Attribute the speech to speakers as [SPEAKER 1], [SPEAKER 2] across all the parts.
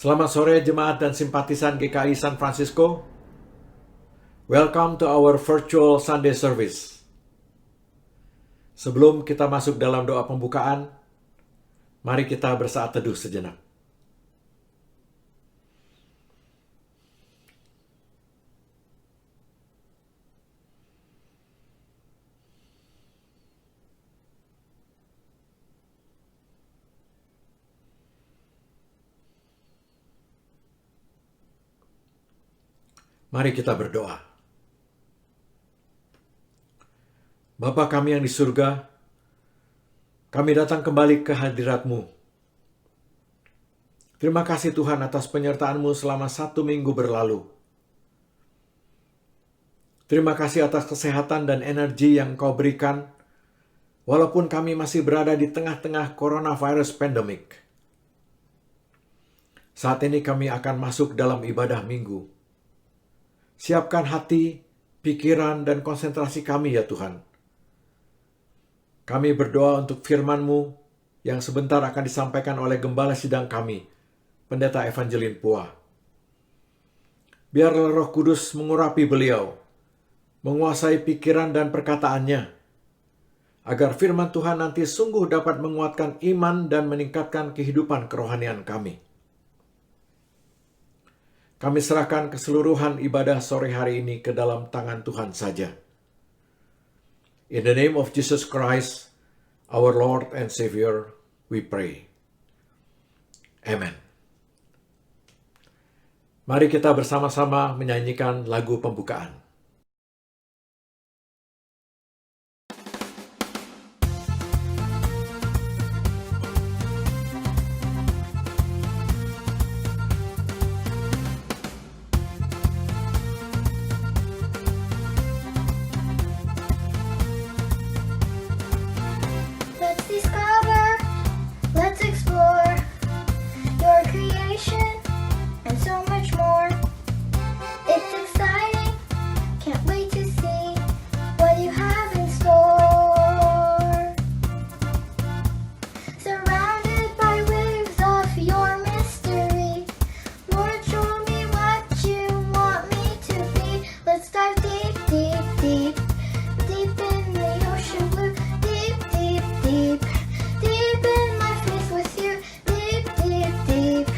[SPEAKER 1] Selamat sore jemaat dan simpatisan GKI San Francisco. Welcome to our virtual Sunday service. Sebelum kita masuk dalam doa pembukaan, mari kita bersaat teduh sejenak. Mari kita berdoa. Bapa kami yang di surga, kami datang kembali ke hadirat-Mu. Terima kasih Tuhan atas penyertaan-Mu selama 1 minggu berlalu. Terima kasih atas kesehatan dan energi yang Kau berikan, walaupun kami masih berada di tengah-tengah coronavirus pandemic. Saat ini kami akan masuk dalam ibadah minggu. Siapkan hati, pikiran, dan konsentrasi kami ya Tuhan. Kami berdoa untuk firman-Mu yang sebentar akan disampaikan oleh Gembala Sidang kami, Pendeta Evangeline Pua. Biarlah Roh Kudus mengurapi beliau, menguasai pikiran dan perkataannya, agar firman Tuhan nanti sungguh dapat menguatkan iman dan meningkatkan kehidupan kerohanian kami. Kami serahkan keseluruhan ibadah sore hari ini ke dalam tangan Tuhan saja. In the name of Jesus Christ, our Lord and Savior, we pray. Amen. Mari kita bersama-sama menyanyikan lagu pembukaan.
[SPEAKER 2] Let's discover, let's explore your creation and so much more. It's exciting, can't wait to see what you have in store. Surrounded by waves of your mystery, Lord, show me what you want me to be. Let's dive deep, deep, deep, deep in the ocean blue. Deep, deep, deep, deep in my faith with you. Deep, deep, deep,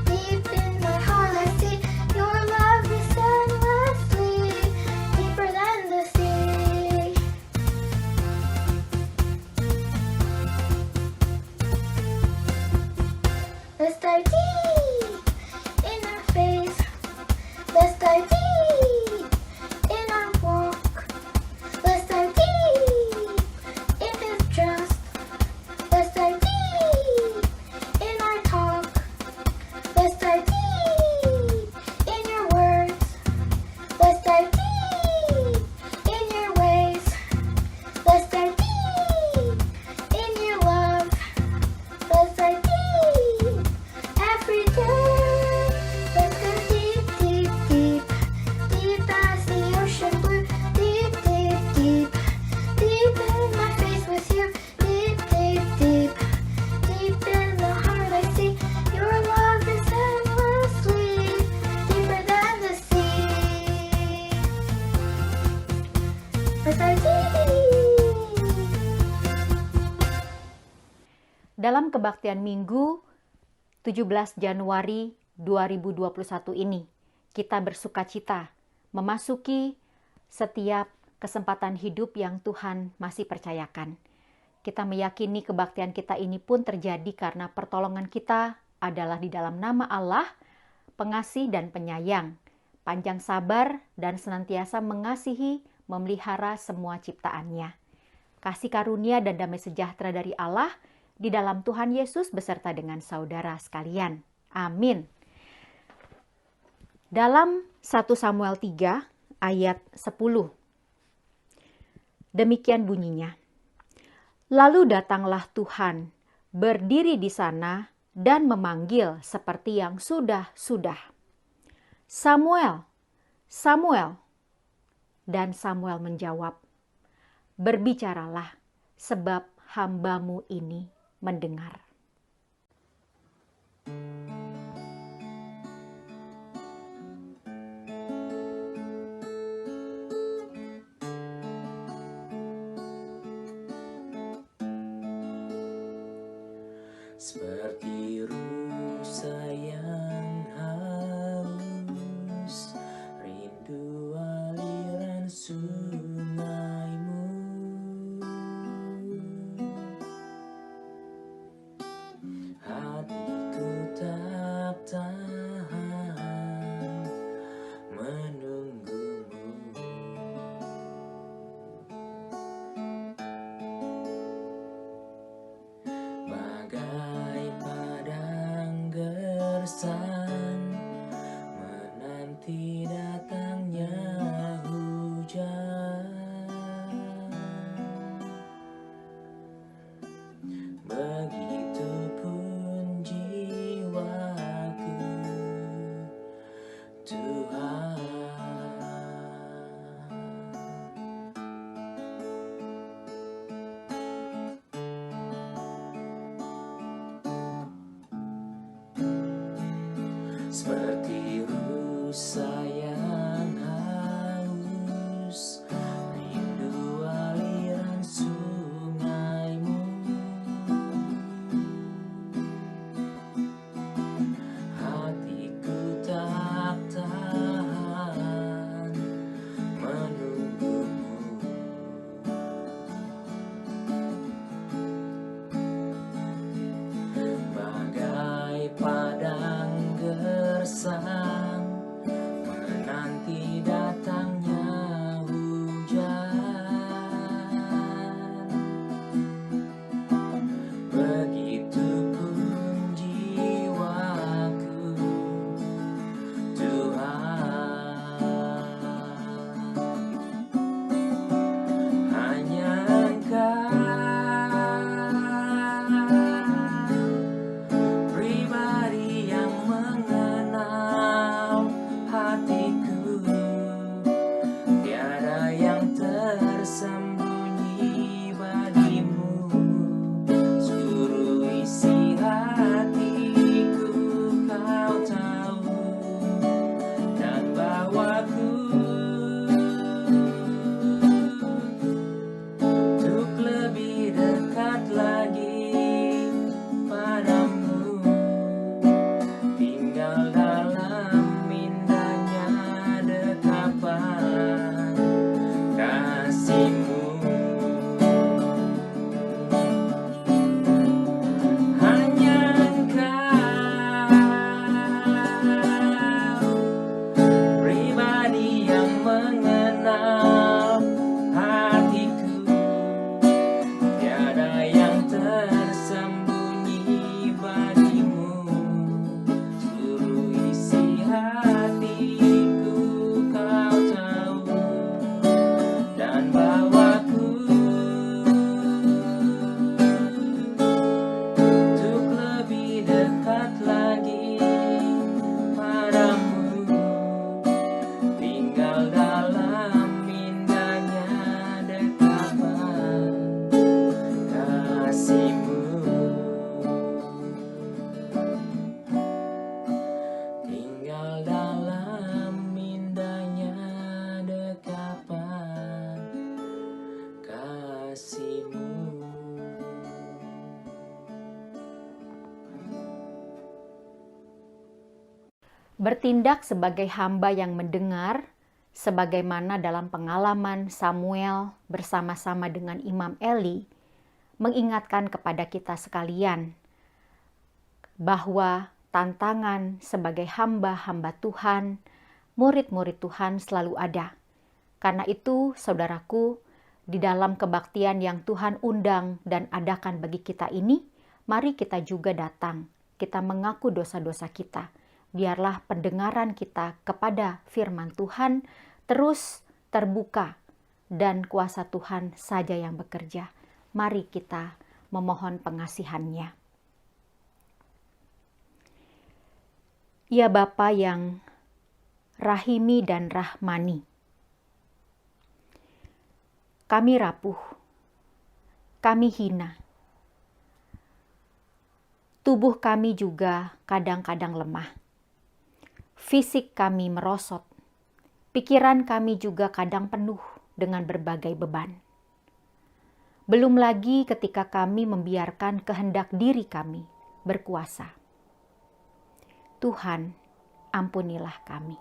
[SPEAKER 2] deep in my heart I see your love is endlessly deeper than the sea. Let's dive deep in our faith. Let's dive deep in our walk. Let's dive deep in His trust. Let's dive deep in our talk. Let's dive deep in your words. Let's dive deep in your ways. Let's dive deep in your love. Let's dive deep every day. Let's go deep, deep, deep, deep as the ocean blue. Deep, deep, deep, deep in my faith with you. Deep, deep, deep, deep in the heart I see your love is endlessly deeper than the sea. Let's dive deep.
[SPEAKER 3] Dalam kebaktian Minggu 17 Januari 2021 ini, kita bersukacita memasuki setiap kesempatan hidup yang Tuhan masih percayakan. Kita meyakini kebaktian kita ini pun terjadi karena pertolongan kita adalah di dalam nama Allah, pengasih dan penyayang, panjang sabar dan senantiasa mengasihi, memelihara semua ciptaannya. Kasih karunia dan damai sejahtera dari Allah di dalam Tuhan Yesus beserta dengan saudara sekalian. Amin. Dalam 1 Samuel 3 ayat 10. Demikian bunyinya. Lalu datanglah Tuhan, berdiri di sana dan memanggil seperti yang sudah-sudah. Samuel, Samuel. Dan Samuel menjawab, berbicaralah sebab hamba-Mu ini mendengar.
[SPEAKER 4] kasih-Mu.
[SPEAKER 3] Bertindak sebagai hamba yang mendengar, sebagaimana dalam pengalaman Samuel bersama-sama dengan Imam Eli, mengingatkan kepada kita sekalian bahwa tantangan sebagai hamba-hamba Tuhan, murid-murid Tuhan selalu ada. Karena itu, saudaraku, di dalam kebaktian yang Tuhan undang dan adakan bagi kita ini, mari kita juga datang. Kita mengaku dosa-dosa kita. Biarlah pendengaran kita kepada firman Tuhan terus terbuka dan kuasa Tuhan saja yang bekerja. Mari kita memohon pengasihan-Nya. Ya Bapa yang rahimi dan rahmani, kami rapuh, kami hina. Tubuh kami juga kadang-kadang lemah. Fisik kami merosot, pikiran kami juga kadang penuh dengan berbagai beban. Belum lagi ketika kami membiarkan kehendak diri kami berkuasa. Tuhan, ampunilah kami.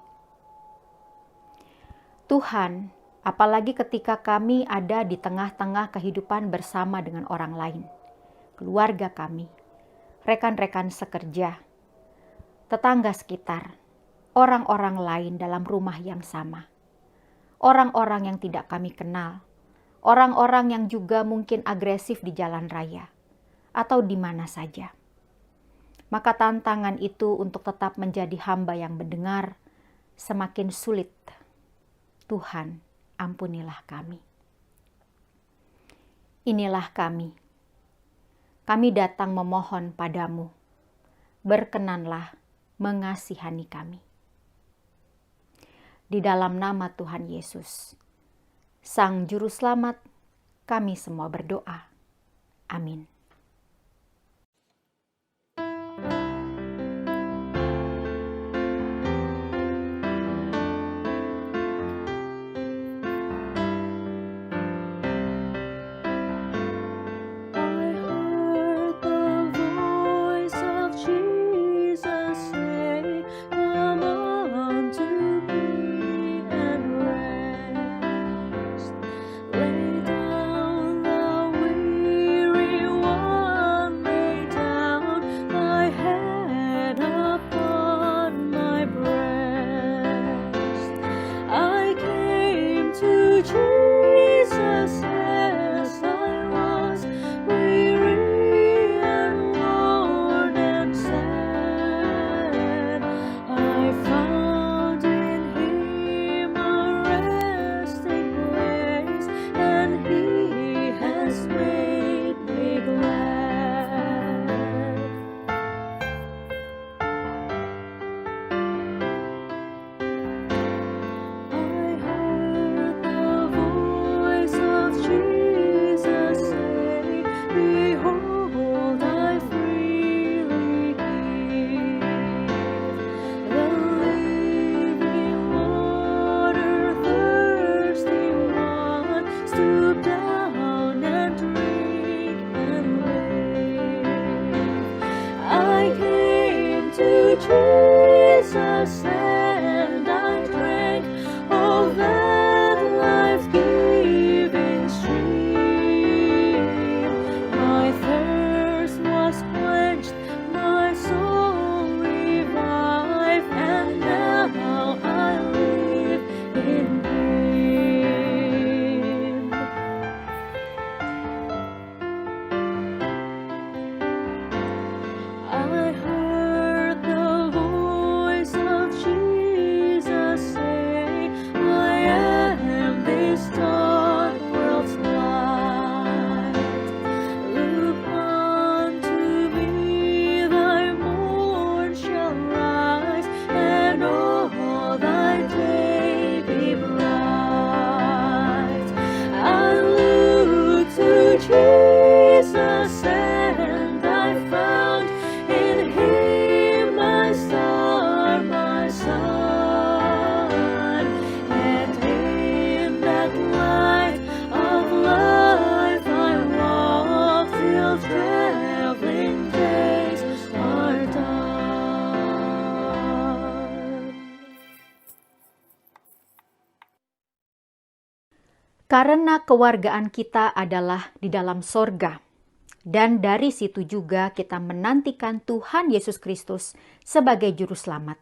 [SPEAKER 3] Tuhan, apalagi ketika kami ada di tengah-tengah kehidupan bersama dengan orang lain, keluarga kami, rekan-rekan sekerja, tetangga sekitar, orang-orang lain dalam rumah yang sama, orang-orang yang tidak kami kenal, orang-orang yang juga mungkin agresif di jalan raya, atau di mana saja. Maka tantangan itu untuk tetap menjadi hamba yang mendengar semakin sulit. Tuhan, ampunilah kami. Inilah kami. Kami datang memohon padamu. Berkenanlah mengasihani kami. Di dalam nama Tuhan Yesus, Sang Juru Selamat, kami semua berdoa. Amin.
[SPEAKER 4] Lay down the weary one.
[SPEAKER 3] Karena kewargaan kita adalah di dalam sorga. Dan dari situ juga kita menantikan Tuhan Yesus Kristus sebagai Juru Selamat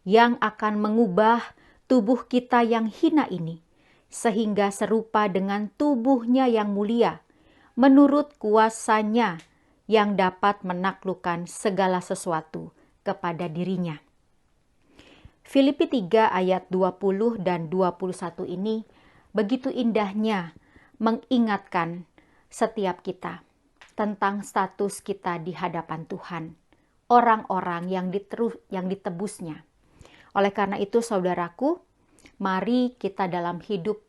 [SPEAKER 3] yang akan mengubah tubuh kita yang hina ini sehingga serupa dengan tubuhnya yang mulia menurut kuasanya yang dapat menaklukkan segala sesuatu kepada dirinya. Filipi 3 ayat 20 dan 21 ini begitu indahnya mengingatkan setiap kita tentang status kita di hadapan Tuhan, orang-orang yang ditebusnya. Oleh karena itu, saudaraku, mari kita dalam hidup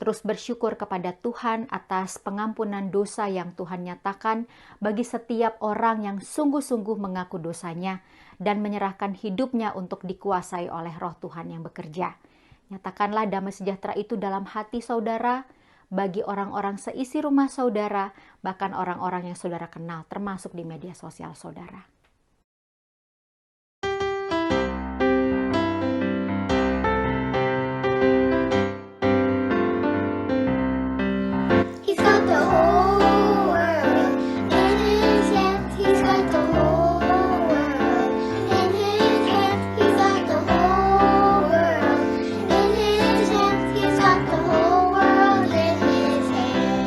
[SPEAKER 3] terus bersyukur kepada Tuhan atas pengampunan dosa yang Tuhan nyatakan bagi setiap orang yang sungguh-sungguh mengaku dosanya dan menyerahkan hidupnya untuk dikuasai oleh Roh Tuhan yang bekerja. Nyatakanlah damai sejahtera itu dalam hati saudara, bagi orang-orang seisi rumah saudara, bahkan orang-orang yang saudara kenal, termasuk di media sosial saudara.
[SPEAKER 2] He's got the whole world in his hands. He's got the whole world in his hands. He's got the whole world in his hands. He's got the whole world in his hands. He's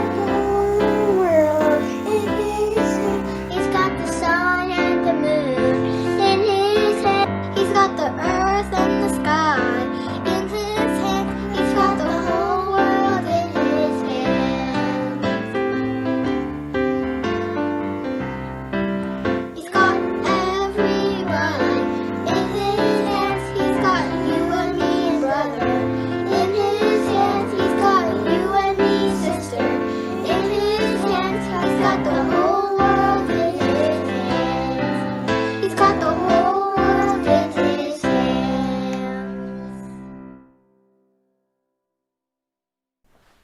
[SPEAKER 2] got the whole world in his hands. He's got the sun and the moon in his hands. He's got the earth and the sky in his hands. He's got the whole world in his hands. He's got everyone in his hands. He's got you and me, brother, in his hands. He's got you and me, sister, in his hands. He's got the whole world in his hands. He's got the whole world in his hands.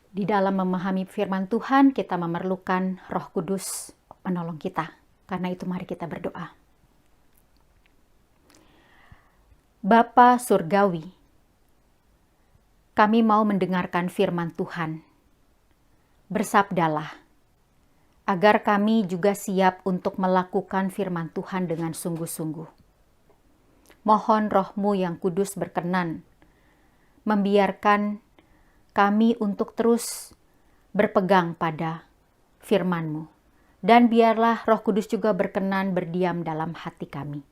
[SPEAKER 3] Di dalam memahami firman Tuhan, kita memerlukan Roh Kudus menolong kita. Karena itu mari kita berdoa. Bapa Surgawi, kami mau mendengarkan firman Tuhan. Bersabdalah, agar kami juga siap untuk melakukan firman Tuhan dengan sungguh-sungguh. Mohon Roh-Mu yang kudus berkenan, membiarkan kami untuk terus berpegang pada firman-Mu. Dan biarlah Roh Kudus juga berkenan berdiam dalam hati kami,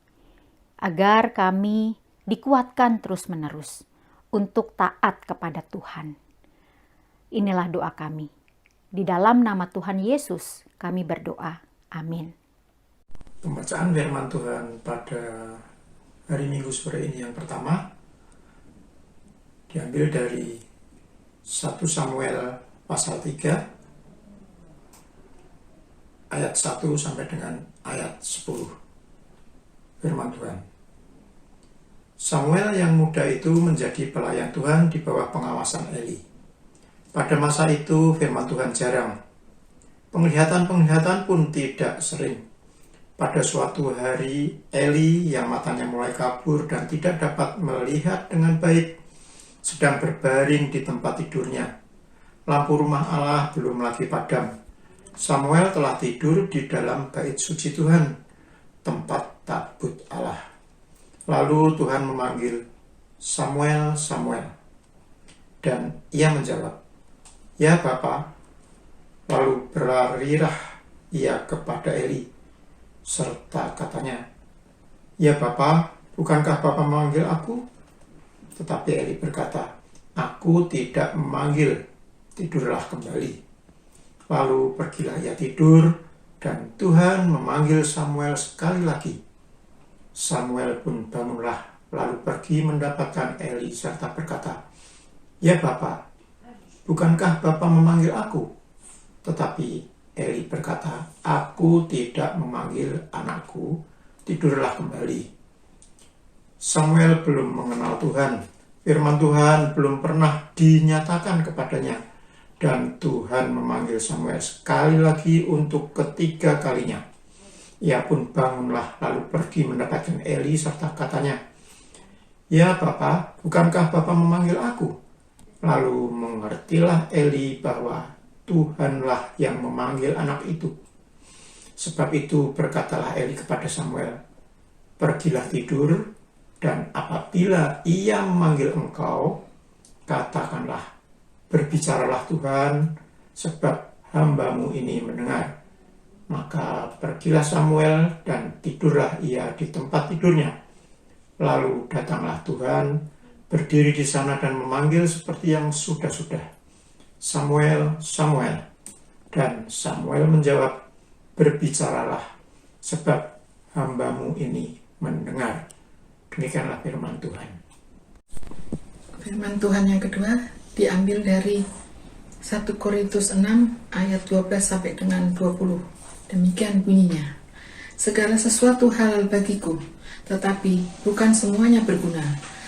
[SPEAKER 3] agar kami dikuatkan terus-menerus untuk taat kepada Tuhan. Inilah doa kami. Di dalam nama Tuhan Yesus kami berdoa. Amin.
[SPEAKER 4] Pembacaan firman Tuhan pada hari Minggu sore ini yang pertama diambil dari 1 Samuel pasal 3 ayat 1 sampai dengan ayat 10. Firman Tuhan. Samuel yang muda itu menjadi pelayan Tuhan di bawah pengawasan Eli. Pada masa itu firman Tuhan jarang. Penglihatan-penglihatan pun tidak sering. Pada suatu hari Eli yang matanya mulai kabur dan tidak dapat melihat dengan baik sedang berbaring di tempat tidurnya. Lampu rumah Allah belum lagi padam. Samuel telah tidur di dalam bait suci Tuhan, tempat tabut Allah. Lalu Tuhan memanggil, Samuel, Samuel. Dan ia menjawab, ya Bapa. Lalu berlarilah ia kepada Eli, serta katanya, ya Bapa, bukankah Bapa memanggil aku? Tetapi Eli berkata, aku tidak memanggil, tidurlah kembali. Lalu pergilah ia tidur, dan Tuhan memanggil Samuel sekali lagi. Samuel pun bangunlah, lalu pergi mendapatkan Eli serta berkata, ya Bapa, bukankah Bapa memanggil aku? Tetapi Eli berkata, aku tidak memanggil anakku, tidurlah kembali. Samuel belum mengenal Tuhan, firman Tuhan belum pernah dinyatakan kepadanya, dan Tuhan memanggil Samuel sekali lagi untuk ketiga kalinya. Ia pun bangunlah lalu pergi mendapatkan Eli serta katanya, "Ya Bapa, bukankah Bapa memanggil aku?" Lalu mengertilah Eli bahwa Tuhanlah yang memanggil anak itu. Sebab itu berkatalah Eli kepada Samuel, "Pergilah tidur, dan apabila ia memanggil engkau, katakanlah, berbicaralah Tuhan, sebab hambamu ini mendengar." Maka pergilah Samuel dan tidurlah ia di tempat tidurnya. Lalu datanglah Tuhan, berdiri di sana dan memanggil seperti yang sudah-sudah, "Samuel, Samuel." Dan Samuel menjawab, "Berbicaralah, sebab hambamu ini mendengar." Demikianlah firman Tuhan.
[SPEAKER 5] Firman Tuhan yang kedua diambil dari 1 Korintus 6 ayat 12 sampai dengan 20. Demikian bunyinya. "Segala sesuatu halal bagiku, tetapi bukan semuanya berguna.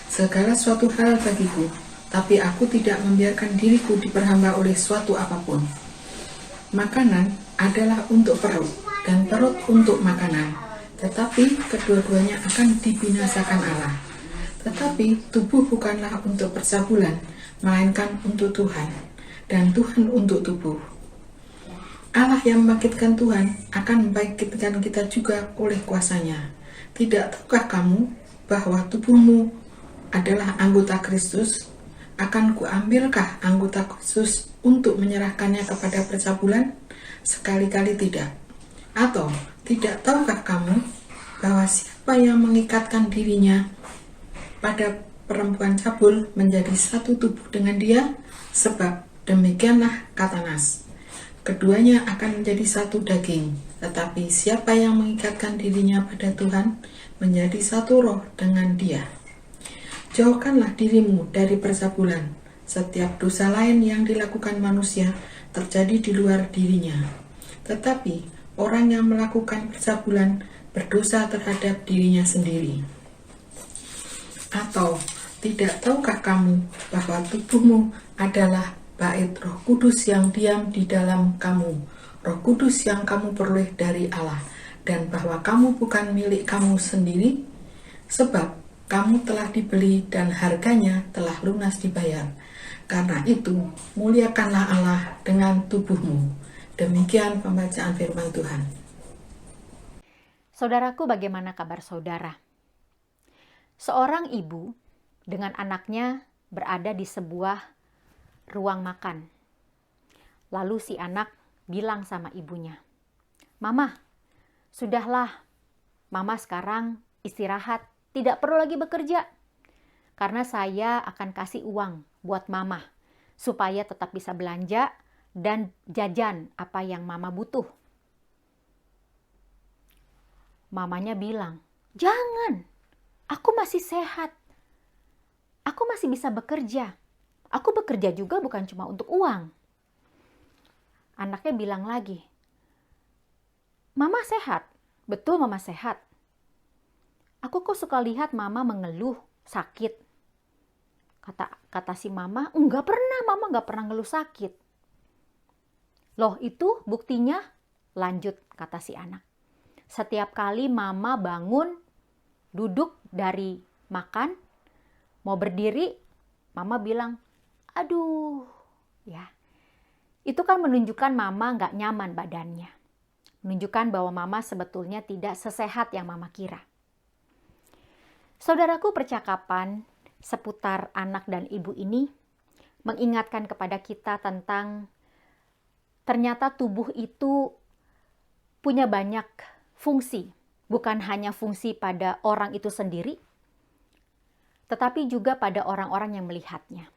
[SPEAKER 5] Segala suatu hal bagiku, tapi aku tidak membiarkan diriku diperhamba oleh suatu apapun. Makanan adalah untuk perut, dan perut untuk makanan, tetapi kedua-duanya akan dibinasakan Allah. Tetapi tubuh bukanlah untuk percabulan, melainkan untuk Tuhan, dan Tuhan untuk tubuh. Allah yang membangkitkan Tuhan akan membangkitkan kita juga oleh kuasa-Nya. Tidak tahukah kamu bahwa tubuhmu adalah anggota Kristus? Akan kuambilkah anggota Kristus untuk menyerahkannya kepada percabulan? Sekali-kali tidak. Atau tidak tahukah kamu bahwa siapa yang mengikatkan dirinya pada perempuan cabul menjadi satu tubuh dengan dia? Sebab demikianlah kata Nas, keduanya akan menjadi satu daging. Tetapi siapa yang mengikatkan dirinya pada Tuhan menjadi satu roh dengan dia. Jauhkanlah dirimu dari percabulan. Setiap dosa lain yang dilakukan manusia terjadi di luar dirinya. Tetapi orang yang melakukan percabulan berdosa terhadap dirinya sendiri. Atau tidak tahukah kamu bahwa tubuhmu adalah bait Roh Kudus yang diam di dalam kamu, Roh Kudus yang kamu peroleh dari Allah, dan bahwa kamu bukan milik kamu sendiri, sebab kamu telah dibeli dan harganya telah lunas dibayar. Karena itu, muliakanlah Allah dengan tubuhmu." Demikian pembacaan firman Tuhan.
[SPEAKER 3] Saudaraku, bagaimana kabar saudara? Seorang ibu dengan anaknya berada di sebuah ruang makan. Lalu si anak bilang sama ibunya, "Mama, sudahlah, Mama sekarang istirahat, tidak perlu lagi bekerja. Karena saya akan kasih uang buat Mama, supaya tetap bisa belanja dan jajan apa yang Mama butuh." Mamanya bilang, "Jangan, aku masih sehat. Aku masih bisa bekerja. Aku bekerja juga bukan cuma untuk uang." Anaknya bilang lagi, "Mama sehat." "Betul, Mama sehat. Aku kok suka lihat Mama mengeluh, sakit." Kata si Mama, "Enggak pernah, Mama enggak pernah ngeluh sakit." "Loh, itu buktinya?" Lanjut kata si anak. "Setiap kali Mama bangun, duduk dari makan, mau berdiri, Mama bilang, 'Aduh,' ya. Itu kan menunjukkan Mama nggak nyaman badannya. Menunjukkan bahwa Mama sebetulnya tidak sesehat yang Mama kira." Saudaraku, percakapan seputar anak dan ibu ini mengingatkan kepada kita tentang ternyata tubuh itu punya banyak fungsi. Bukan hanya fungsi pada orang itu sendiri, tetapi juga pada orang-orang yang melihatnya.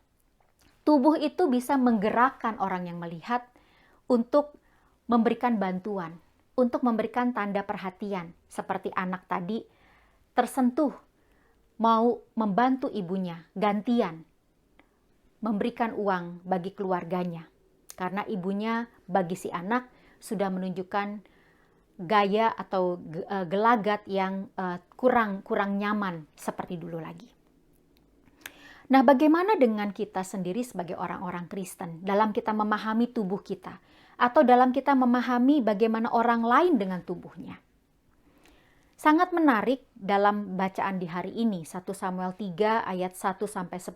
[SPEAKER 3] Tubuh itu bisa menggerakkan orang yang melihat untuk memberikan bantuan, untuk memberikan tanda perhatian. Seperti anak tadi tersentuh, mau membantu ibunya, gantian, memberikan uang bagi keluarganya. Karena ibunya bagi si anak sudah menunjukkan gaya atau gelagat yang kurang nyaman seperti dulu lagi. Nah, bagaimana dengan kita sendiri sebagai orang-orang Kristen dalam kita memahami tubuh kita atau dalam kita memahami bagaimana orang lain dengan tubuhnya? Sangat menarik dalam bacaan di hari ini, 1 Samuel 3 ayat 1-10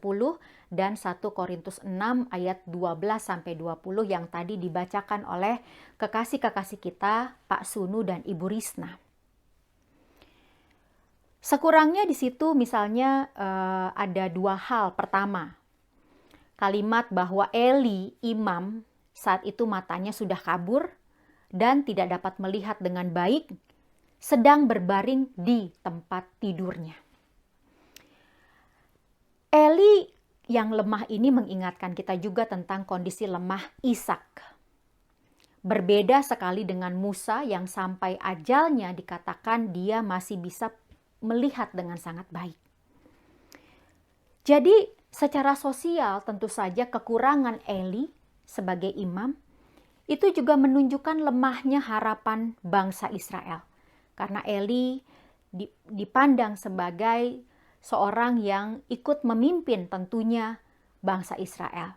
[SPEAKER 3] dan 1 Korintus 6 ayat 12-20 yang tadi dibacakan oleh kekasih-kekasih kita, Pak Sunu dan Ibu Risna. Sekurangnya di situ misalnya ada dua hal. Pertama, kalimat bahwa Eli, imam, saat itu matanya sudah kabur dan tidak dapat melihat dengan baik, sedang berbaring di tempat tidurnya. Eli yang lemah ini mengingatkan kita juga tentang kondisi lemah Ishak. Berbeda sekali dengan Musa yang sampai ajalnya dikatakan dia masih bisa melihat dengan sangat baik. Jadi secara sosial tentu saja kekurangan Eli sebagai imam itu juga menunjukkan lemahnya harapan bangsa Israel. Karena Eli dipandang sebagai seorang yang ikut memimpin tentunya bangsa Israel.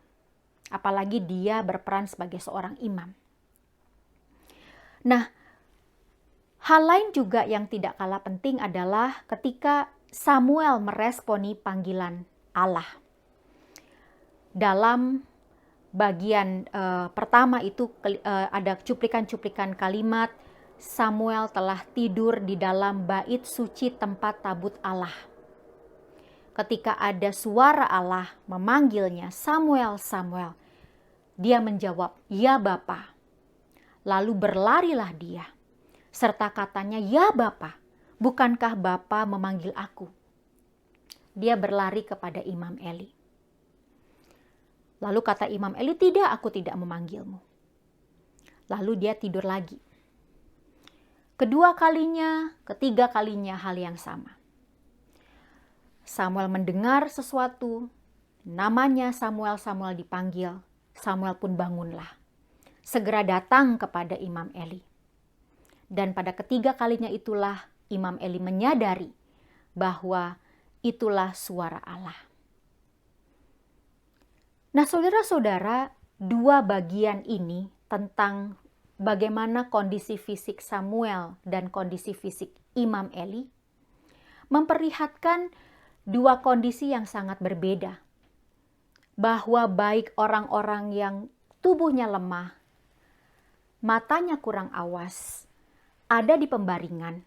[SPEAKER 3] Apalagi dia berperan sebagai seorang imam. Nah, hal lain juga yang tidak kalah penting adalah ketika Samuel meresponi panggilan Allah. Dalam bagian pertama itu ada cuplikan-cuplikan kalimat, Samuel telah tidur di dalam bait suci tempat tabut Allah. Ketika ada suara Allah memanggilnya, Samuel, Samuel, dia menjawab, ya Bapa. Lalu berlarilah dia, serta katanya, ya Bapa, bukankah Bapa memanggil aku? Dia berlari kepada Imam Eli. Lalu kata Imam Eli, tidak, aku tidak memanggilmu. Lalu dia tidur lagi. Kedua kalinya, ketiga kalinya hal yang sama. Samuel mendengar sesuatu, namanya Samuel, Samuel dipanggil. Samuel pun bangunlah. Segera datang kepada Imam Eli. Dan pada ketiga kalinya itulah Imam Eli menyadari bahwa itulah suara Allah. Nah, saudara-saudara, dua bagian ini tentang bagaimana kondisi fisik Samuel dan kondisi fisik Imam Eli memperlihatkan dua kondisi yang sangat berbeda. Bahwa baik orang-orang yang tubuhnya lemah, matanya kurang awas, ada di pembaringan,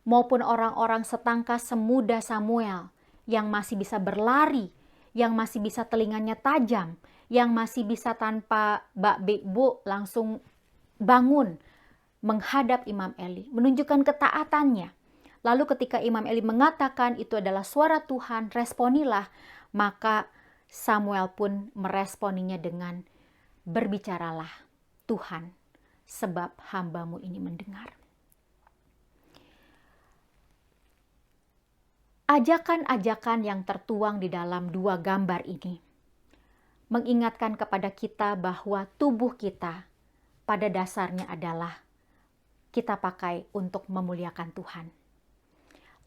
[SPEAKER 3] maupun orang-orang setangkas semuda Samuel yang masih bisa berlari, yang masih bisa telinganya tajam, yang masih bisa tanpa bak-bu langsung bangun menghadap Imam Eli, menunjukkan ketaatannya. Lalu ketika Imam Eli mengatakan itu adalah suara Tuhan, responilah, maka Samuel pun meresponinya dengan berbicaralah Tuhan, sebab hambamu ini mendengar. Ajakan-ajakan yang tertuang di dalam dua gambar ini mengingatkan kepada kita bahwa tubuh kita pada dasarnya adalah kita pakai untuk memuliakan Tuhan.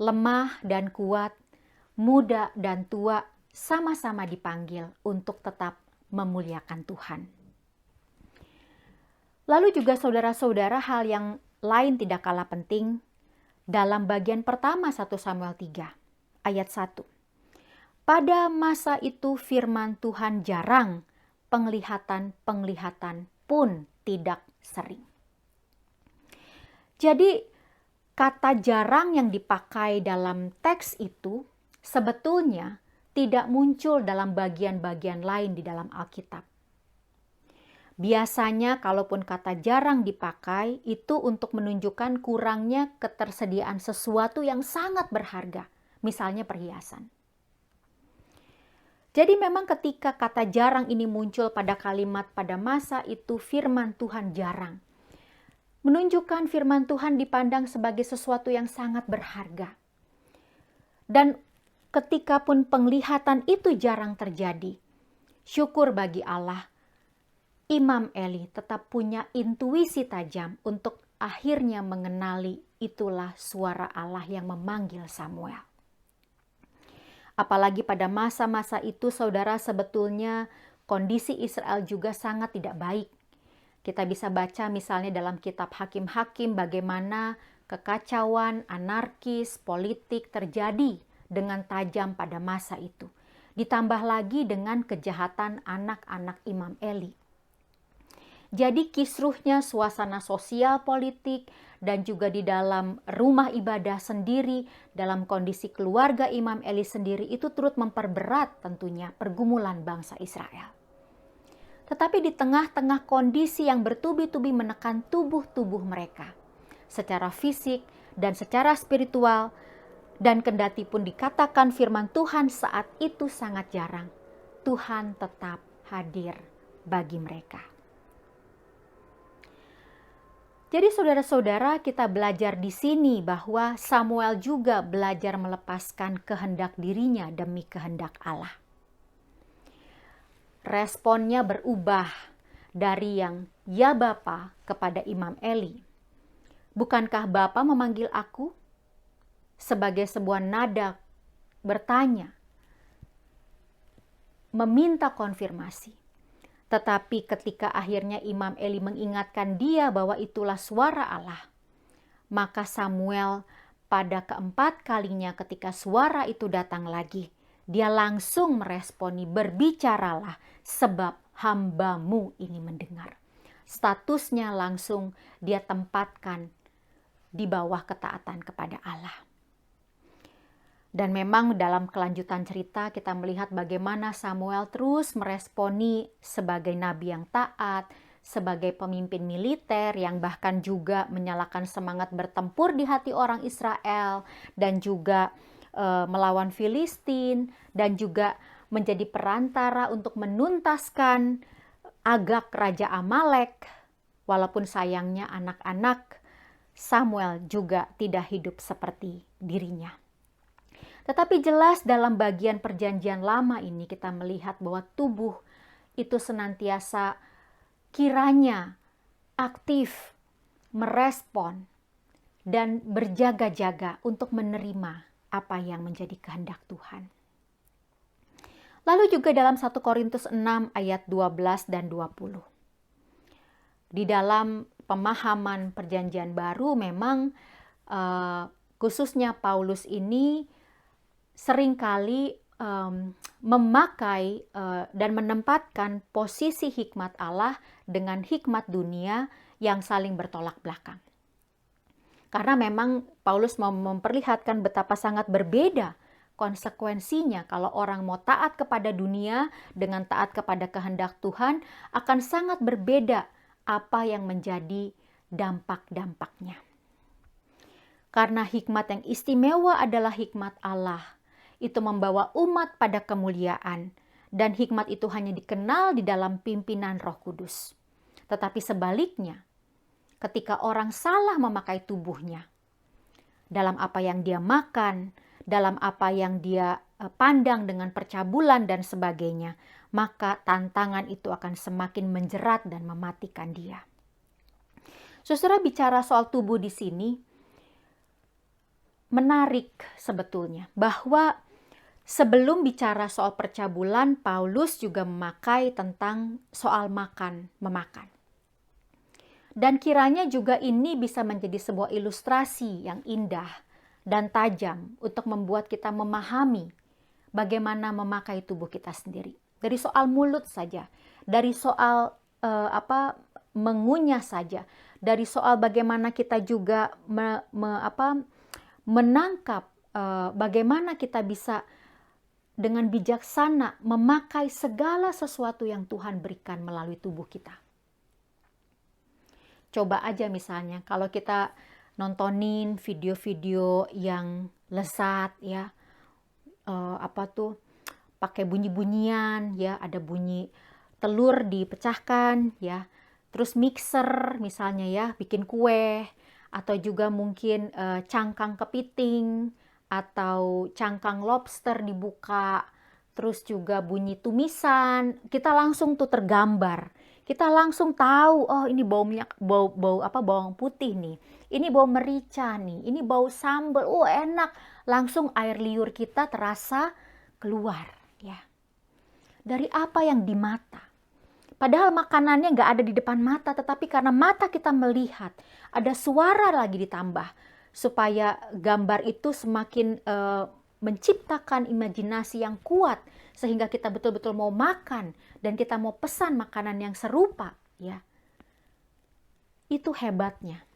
[SPEAKER 3] Lemah dan kuat, muda dan tua sama-sama dipanggil untuk tetap memuliakan Tuhan. Lalu juga saudara-saudara, hal yang lain tidak kalah penting dalam bagian pertama 1 Samuel 3 ayat 1. Pada masa itu firman Tuhan jarang, penglihatan pun tidak sering. Jadi kata jarang yang dipakai dalam teks itu sebetulnya tidak muncul dalam bagian-bagian lain di dalam Alkitab. Biasanya kalaupun kata jarang dipakai itu untuk menunjukkan kurangnya ketersediaan sesuatu yang sangat berharga, misalnya perhiasan. Jadi memang ketika kata jarang ini muncul pada kalimat pada masa itu firman Tuhan jarang, menunjukkan firman Tuhan dipandang sebagai sesuatu yang sangat berharga. Dan ketika pun penglihatan itu jarang terjadi, syukur bagi Allah, Imam Eli tetap punya intuisi tajam untuk akhirnya mengenali itulah suara Allah yang memanggil Samuel. Apalagi pada masa-masa itu, saudara, sebetulnya kondisi Israel juga sangat tidak baik. Kita bisa baca misalnya dalam kitab Hakim-Hakim bagaimana kekacauan, anarkis, politik terjadi dengan tajam pada masa itu. Ditambah lagi dengan kejahatan anak-anak Imam Eli. Jadi kisruhnya suasana sosial politik dan juga di dalam rumah ibadah sendiri, dalam kondisi keluarga Imam Eli sendiri itu turut memperberat tentunya pergumulan bangsa Israel. Tetapi di tengah-tengah kondisi yang bertubi-tubi menekan tubuh-tubuh mereka secara fisik dan secara spiritual, dan kendati pun dikatakan firman Tuhan saat itu sangat jarang, Tuhan tetap hadir bagi mereka. Jadi saudara-saudara, kita belajar di sini bahwa Samuel juga belajar melepaskan kehendak dirinya demi kehendak Allah. Responnya berubah dari yang ya Bapa kepada Imam Eli. Bukankah Bapa memanggil aku? Sebagai sebuah nada bertanya, meminta konfirmasi. Tetapi ketika akhirnya Imam Eli mengingatkan dia bahwa itulah suara Allah, maka Samuel pada keempat kalinya ketika suara itu datang lagi, dia langsung meresponi, berbicaralah sebab hambamu ini mendengar. Statusnya langsung dia tempatkan di bawah ketaatan kepada Allah. Dan memang dalam kelanjutan cerita kita melihat bagaimana Samuel terus meresponi sebagai nabi yang taat, sebagai pemimpin militer yang bahkan juga menyalakan semangat bertempur di hati orang Israel dan juga melawan Filistin dan juga menjadi perantara untuk menuntaskan Agag Raja Amalek. Walaupun sayangnya anak-anak Samuel juga tidak hidup seperti dirinya. Tetapi jelas dalam bagian perjanjian lama ini kita melihat bahwa tubuh itu senantiasa kiranya aktif, merespon, dan berjaga-jaga untuk menerima apa yang menjadi kehendak Tuhan. Lalu juga dalam 1 Korintus 6 ayat 12 dan 20. Di dalam pemahaman perjanjian baru memang khususnya Paulus ini seringkali memakai dan menempatkan posisi hikmat Allah dengan hikmat dunia yang saling bertolak belakang. Karena memang Paulus mau memperlihatkan betapa sangat berbeda konsekuensinya kalau orang mau taat kepada dunia dengan taat kepada kehendak Tuhan, akan sangat berbeda apa yang menjadi dampak-dampaknya. Karena hikmat yang istimewa adalah hikmat Allah. Itu membawa umat pada kemuliaan, dan hikmat itu hanya dikenal di dalam pimpinan Roh Kudus. Tetapi sebaliknya, ketika orang salah memakai tubuhnya, dalam apa yang dia makan, dalam apa yang dia pandang dengan percabulan dan sebagainya, maka tantangan itu akan semakin menjerat dan mematikan dia. Saudara, bicara soal tubuh di sini, menarik sebetulnya bahwa sebelum bicara soal percabulan, Paulus juga memakai tentang soal memakan. Dan kiranya juga ini bisa menjadi sebuah ilustrasi yang indah dan tajam untuk membuat kita memahami bagaimana memakai tubuh kita sendiri. Dari soal mulut saja, dari soal mengunyah saja, dari soal bagaimana kita juga menangkap bagaimana kita bisa dengan bijaksana memakai segala sesuatu yang Tuhan berikan melalui tubuh kita. Coba aja misalnya kalau kita nontonin video-video yang lesat ya, pakai bunyi-bunyian ya, ada bunyi telur dipecahkan ya, terus mixer misalnya ya, bikin kue, atau juga mungkin cangkang kepiting atau cangkang lobster dibuka, terus juga bunyi tumisan, kita langsung tuh tergambar. Kita langsung tahu, oh ini bau minyak, bawang putih nih. Ini bau merica nih, ini bau sambal, enak. Langsung air liur kita terasa keluar ya. Dari apa yang di mata. Padahal makanannya nggak ada di depan mata, tetapi karena mata kita melihat, ada suara lagi ditambah. supaya gambar itu semakin menciptakan imajinasi yang kuat sehingga kita betul-betul mau makan dan kita mau pesan makanan yang serupa, ya. Itu hebatnya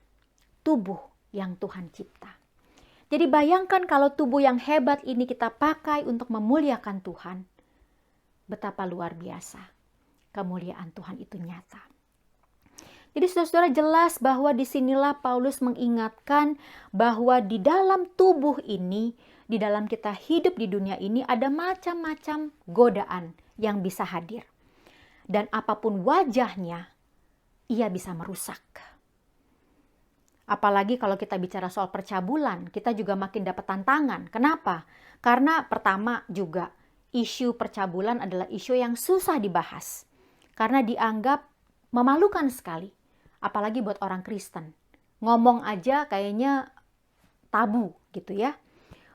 [SPEAKER 3] tubuh yang Tuhan cipta. Jadi bayangkan kalau tubuh yang hebat ini kita pakai untuk memuliakan Tuhan. Betapa luar biasa kemuliaan Tuhan itu nyata. Jadi saudara-saudara, jelas bahwa disinilah Paulus mengingatkan bahwa di dalam tubuh ini, di dalam kita hidup di dunia ini ada macam-macam godaan yang bisa hadir. Dan apapun wajahnya, ia bisa merusak. Apalagi kalau kita bicara soal percabulan, kita juga makin dapat tantangan. Kenapa? Karena pertama juga isu percabulan adalah isu yang susah dibahas. Karena dianggap memalukan sekali. Apalagi buat orang Kristen. Ngomong aja kayaknya tabu gitu ya.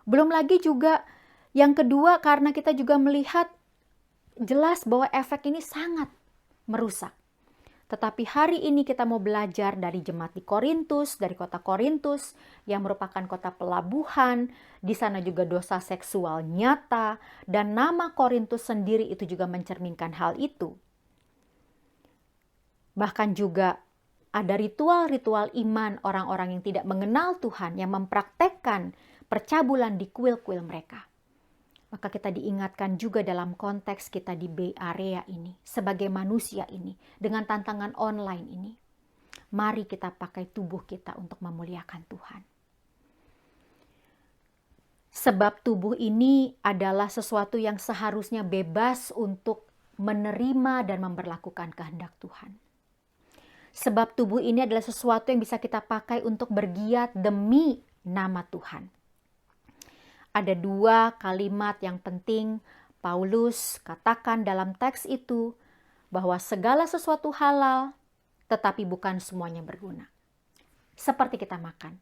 [SPEAKER 3] Belum lagi juga yang kedua karena kita juga melihat jelas bahwa efek ini sangat merusak. Tetapi hari ini kita mau belajar dari jemaat di Korintus, dari kota Korintus yang merupakan kota pelabuhan. Di sana juga dosa seksual nyata dan nama Korintus sendiri itu juga mencerminkan hal itu. Bahkan juga ada ritual-ritual iman orang-orang yang tidak mengenal Tuhan yang mempraktekkan percabulan di kuil-kuil mereka. Maka kita diingatkan juga dalam konteks kita di Bay Area ini, sebagai manusia ini, dengan tantangan online ini. Mari kita pakai tubuh kita untuk memuliakan Tuhan. Sebab tubuh ini adalah sesuatu yang seharusnya bebas untuk menerima dan memperlakukan kehendak Tuhan. Sebab tubuh ini adalah sesuatu yang bisa kita pakai untuk bergiat demi nama Tuhan. Ada dua kalimat yang penting Paulus katakan dalam teks itu, bahwa segala sesuatu halal, tetapi bukan semuanya berguna. Seperti kita makan.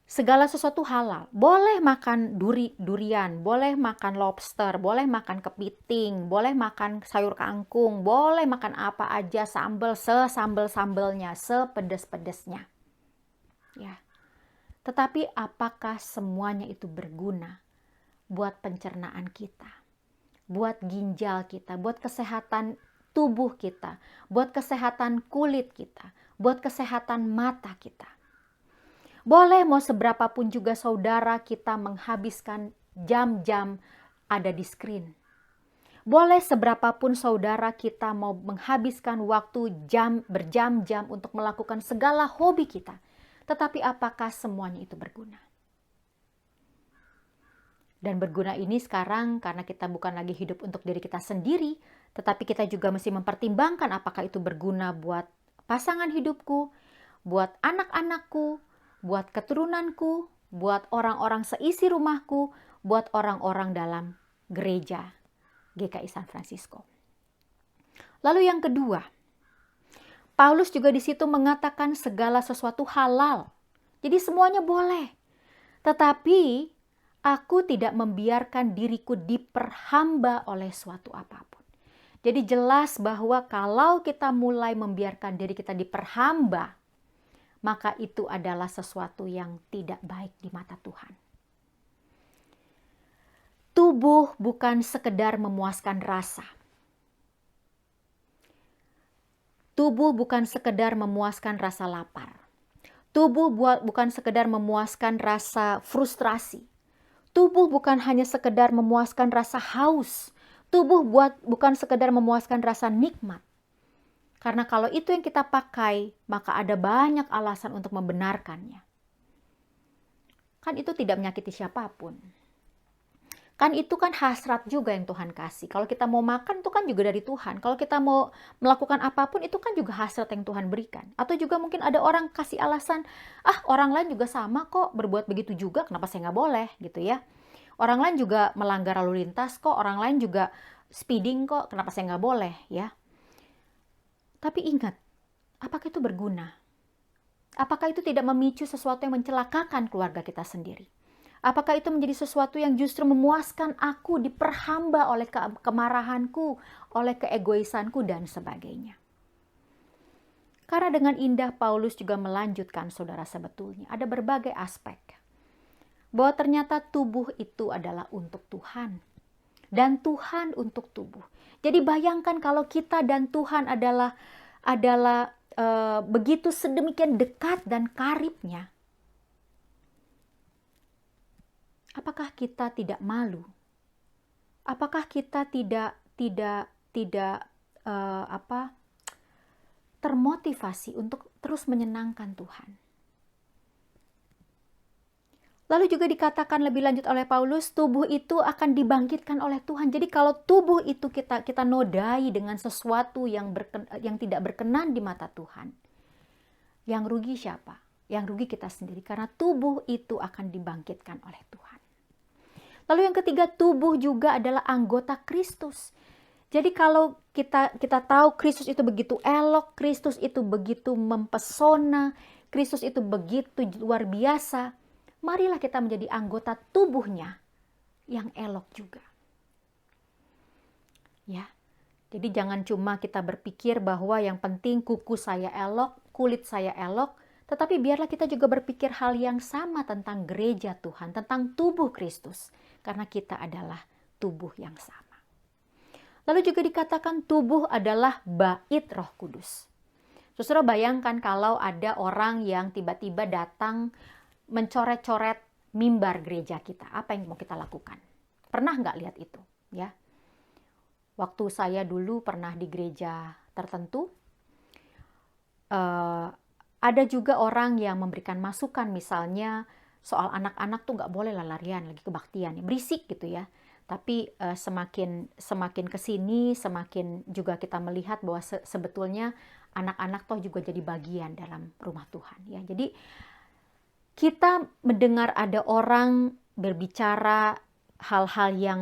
[SPEAKER 3] Segala sesuatu halal. Boleh makan durian, boleh makan lobster, boleh makan kepiting, boleh makan sayur kangkung, boleh makan apa aja, sambal sesambel-sambelnya, sepedes-pedesnya. Ya. Tetapi apakah semuanya itu berguna buat pencernaan kita, buat ginjal kita, buat kesehatan tubuh kita, buat kesehatan kulit kita, buat kesehatan mata kita? Boleh mau seberapa pun juga saudara kita menghabiskan jam-jam ada di screen. Boleh seberapa pun saudara kita mau menghabiskan waktu berjam-jam untuk melakukan segala hobi kita. Tetapi apakah semuanya itu berguna? Dan berguna ini sekarang karena kita bukan lagi hidup untuk diri kita sendiri, tetapi kita juga mesti mempertimbangkan apakah itu berguna buat pasangan hidupku, buat anak-anakku, buat keturunanku, buat orang-orang seisi rumahku, buat orang-orang dalam gereja GKI San Francisco. Lalu yang kedua, Paulus juga di situ mengatakan segala sesuatu halal. Jadi semuanya boleh. Tetapi aku tidak membiarkan diriku diperhamba oleh suatu apapun. Jadi jelas bahwa kalau kita mulai membiarkan diri kita diperhamba, maka itu adalah sesuatu yang tidak baik di mata Tuhan. Tubuh bukan sekedar memuaskan rasa. Tubuh bukan sekedar memuaskan rasa lapar. Tubuh bukan sekedar memuaskan rasa frustrasi. Tubuh bukan hanya sekedar memuaskan rasa haus. Tubuh bukan sekedar memuaskan rasa nikmat. Karena kalau itu yang kita pakai, maka ada banyak alasan untuk membenarkannya. Kan itu tidak menyakiti siapapun. Kan itu kan hasrat juga yang Tuhan kasih. Kalau kita mau makan itu kan juga dari Tuhan. Kalau kita mau melakukan apapun itu kan juga hasrat yang Tuhan berikan. Atau juga mungkin ada orang kasih alasan, orang lain juga sama kok berbuat begitu juga, kenapa saya nggak boleh gitu ya. Orang lain juga melanggar lalu lintas kok, orang lain juga speeding kok, kenapa saya nggak boleh ya. Tapi ingat, apakah itu berguna? Apakah itu tidak memicu sesuatu yang mencelakakan keluarga kita sendiri? Apakah itu menjadi sesuatu yang justru memuaskan aku, diperhamba oleh kemarahanku, oleh keegoisanku, dan sebagainya? Karena dengan indah Paulus juga melanjutkan, saudara, sebetulnya ada berbagai aspek. Bahwa ternyata tubuh itu adalah untuk Tuhan. Dan Tuhan untuk tubuh. Jadi bayangkan kalau kita dan Tuhan adalah begitu sedemikian dekat dan karibnya. Apakah kita tidak malu? Apakah kita tidak termotivasi untuk terus menyenangkan Tuhan? Lalu juga dikatakan lebih lanjut oleh Paulus, tubuh itu akan dibangkitkan oleh Tuhan. Jadi kalau tubuh itu kita nodai dengan sesuatu yang tidak berkenan di mata Tuhan, yang rugi siapa? Yang rugi kita sendiri, karena tubuh itu akan dibangkitkan oleh Tuhan. Lalu yang ketiga, tubuh juga adalah anggota Kristus. Jadi kalau kita tahu Kristus itu begitu elok, Kristus itu begitu mempesona, Kristus itu begitu luar biasa, marilah kita menjadi anggota tubuhnya yang elok juga. Ya. Jadi jangan cuma kita berpikir bahwa yang penting kuku saya elok, kulit saya elok, tetapi biarlah kita juga berpikir hal yang sama tentang gereja Tuhan, tentang tubuh Kristus, karena kita adalah tubuh yang sama. Lalu juga dikatakan tubuh adalah bait Roh Kudus. Saudara bayangkan kalau ada orang yang tiba-tiba datang mencoret-coret mimbar gereja kita, apa yang mau kita lakukan? Pernah nggak lihat itu? Ya, waktu saya dulu pernah di gereja tertentu, ada juga orang yang memberikan masukan, misalnya soal anak-anak tuh nggak boleh lari-larian lagi kebaktian, berisik gitu ya. Tapi semakin kesini, semakin juga kita melihat bahwa sebetulnya anak-anak toh juga jadi bagian dalam rumah Tuhan. Ya, jadi kita mendengar ada orang berbicara hal-hal yang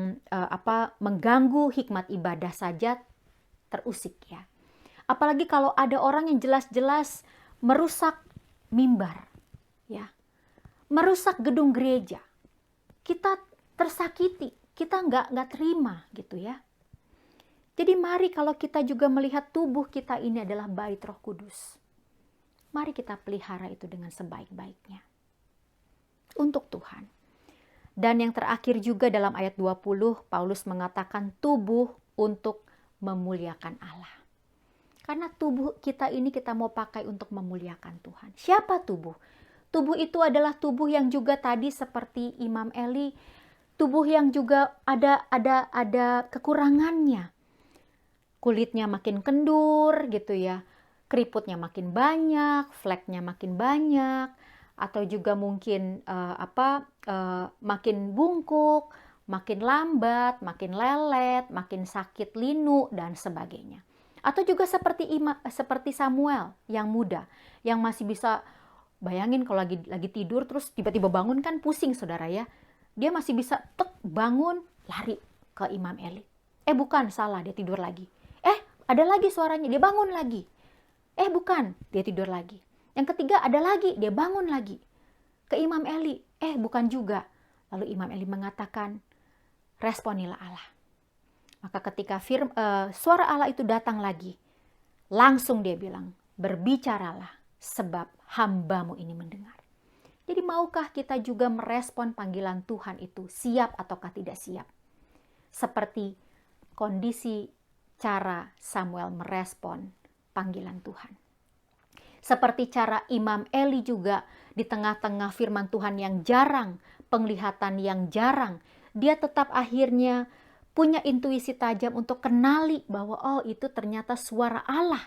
[SPEAKER 3] mengganggu hikmat ibadah saja terusik ya. Apalagi kalau ada orang yang jelas-jelas merusak mimbar, ya, merusak gedung gereja, kita tersakiti, kita nggak terima gitu ya. Jadi mari kalau kita juga melihat tubuh kita ini adalah bait Roh Kudus, mari kita pelihara itu dengan sebaik-baiknya untuk Tuhan. Dan yang terakhir juga dalam ayat 20, Paulus mengatakan tubuh untuk memuliakan Allah. Karena tubuh kita ini kita mau pakai untuk memuliakan Tuhan. Siapa tubuh? Tubuh itu adalah tubuh yang juga tadi seperti Imam Eli, tubuh yang juga ada kekurangannya. Kulitnya makin kendur gitu ya. Keriputnya makin banyak, fleknya makin banyak, atau juga mungkin makin bungkuk, makin lambat, makin lelet, makin sakit linu dan sebagainya. Atau juga seperti Samuel yang muda, yang masih bisa, bayangin kalau lagi tidur terus tiba-tiba bangun kan pusing saudara ya. Dia masih bisa bangun, lari ke Imam Eli. Bukan, salah, dia tidur lagi. Ada lagi suaranya, dia bangun lagi. Bukan, dia tidur lagi. Yang ketiga ada lagi, dia bangun lagi ke Imam Eli. Bukan juga. Lalu Imam Eli mengatakan, responilah Allah. Maka ketika suara Allah itu datang lagi, langsung dia bilang, berbicaralah sebab hambamu ini mendengar. Jadi maukah kita juga merespon panggilan Tuhan itu, siap ataukah tidak siap? Seperti kondisi cara Samuel merespon panggilan Tuhan. Seperti cara Imam Eli juga di tengah-tengah firman Tuhan yang jarang, penglihatan yang jarang, dia tetap akhirnya punya intuisi tajam untuk kenali bahwa itu ternyata suara Allah.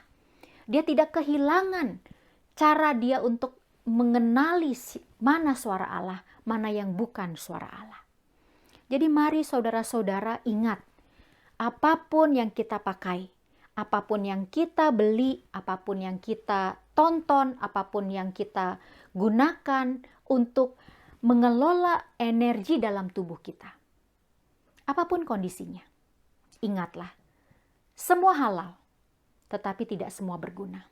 [SPEAKER 3] Dia tidak kehilangan cara dia untuk mengenali mana suara Allah, mana yang bukan suara Allah. Jadi mari saudara-saudara ingat, apapun yang kita pakai, apapun yang kita beli, apapun yang kita tonton, apapun yang kita gunakan untuk mengelola energi dalam tubuh kita. Apapun kondisinya, ingatlah, semua halal, tetapi tidak semua berguna.